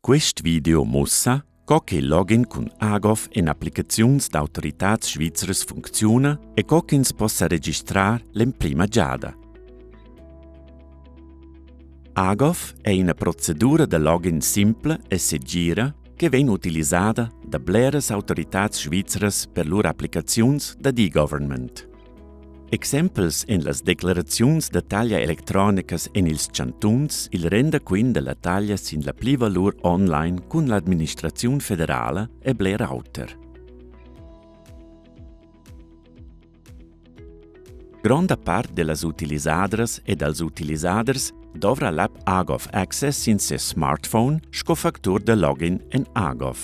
Quest video mostra che il login con Agov in applicazioni d'autoritats svizzeres funziona e che si possa registrare l'imprima giada. Agov è una procedura di login simple e sicura che viene utilizzata da bleres autoritats svizzeres per loro applicazioni da e-government. Exempels in las declarazions de taglia electronicas en ils chantuns il renda quin de la taglia sin la pli valur online cun l'administraziun federala e bler auter. Gronda part de las utilizadras e dels utilizaders dovra l'app Agov Access in se smartphone sco factur de login en Agov.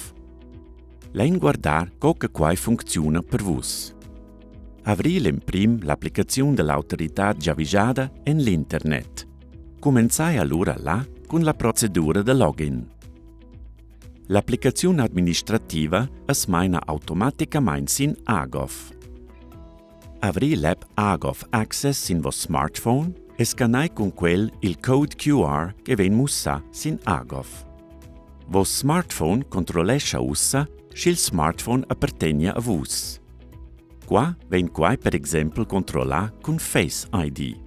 Lein guardar che quai funziona per vus. Avri l'imprim l'applicazione dell'autorità giavisciata en l'internet. Comenzai allora là con la procedura de login. L'applicazione amministrativa es maina automaticamente sin Agov. Avri l'app Agov Access sin vos smartphone e scanai con quel il code QR che ven mussa sin Agov. Vos smartphone controllesce ussa se il smartphone appartenga a vus. Qua ven quai per esempio controllà con Face ID.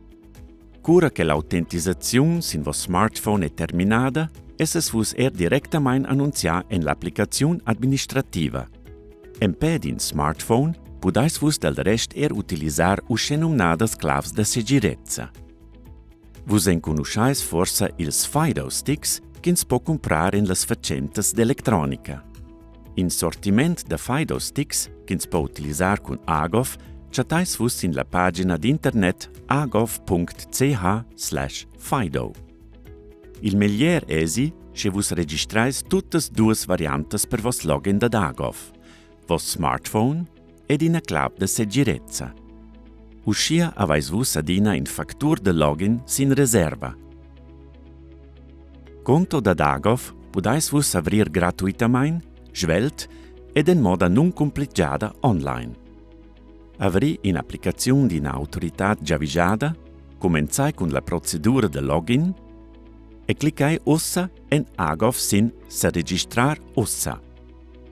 Cura che l'autentisation sin vos smartphone è terminata, es vus direttamente annunzià in l'applicazione amministrativa. Emped in smartphone pudais vus del rest utilizzar usce nominadas clavs de segirezza. Vus conoscais forse ils FIDO sticks che si può comprare in las facentas d'elettronica. In sortiment de FIDO sticks che si può utilizzare con Agov, chatais vus in la pagina d'internet agov.ch/fido. Il meglier esi che vus registrais tuttes duas variantes per vos login da Agov, vos smartphone ed in a clav de segirezza. Uscia avais vus adina in factur de login sin reserva. Conto da Agov pudais vus avrir gratuitamente, svelt ed in moda non complicata online. Avri in applicazione di un'autorità giavisciata, comenzai con la procedura de login e cliccai ossa en Agov sin se registrar ossa.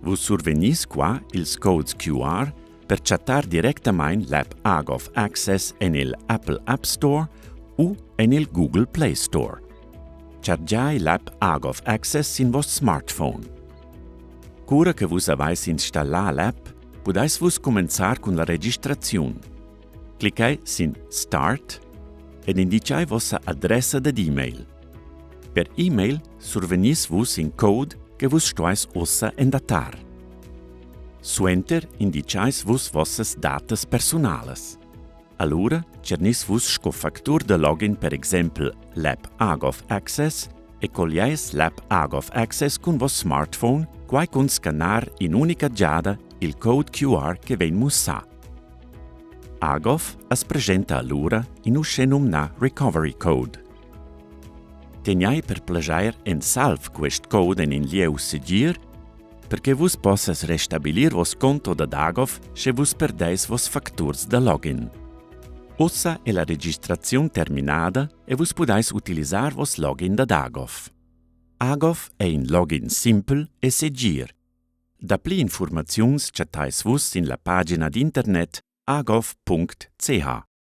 Vus survenis qua ils codes QR per chattar direttamente l'app Agov Access en il Apple App Store o en il Google Play Store. Chargiai l'app Agov Access in vos smartphone. Cura che vus avais installà l'app, pudais vus comenzar con la registrazione. Cliccai sin Start ed indicai vossa adressa d'e-mail. Per e-mail survenis vus in code che vus stois ossa endatar. Su Enter indicais vus vossas datas personales. Allura cernis vus sco factur de login per exempel l'app Agov Access e cogliais l'app Agov Access con vos smartphone quai con scannar in unica giada il code QR che ven mussà. Agov es presenta allura in usce nomna Recovery Code. Teniai per plagiar en salv quest code in lieu segir perché vus possas restabilir vos conto da Agov se vus perdeis vos facturs da login. Ossa è la registrazione terminata e vus pudais utilizzar vos login da Agov. Agov è un login simple e segir. Da pli informaziuns chatais vus in la pagina d'internet agov.ch.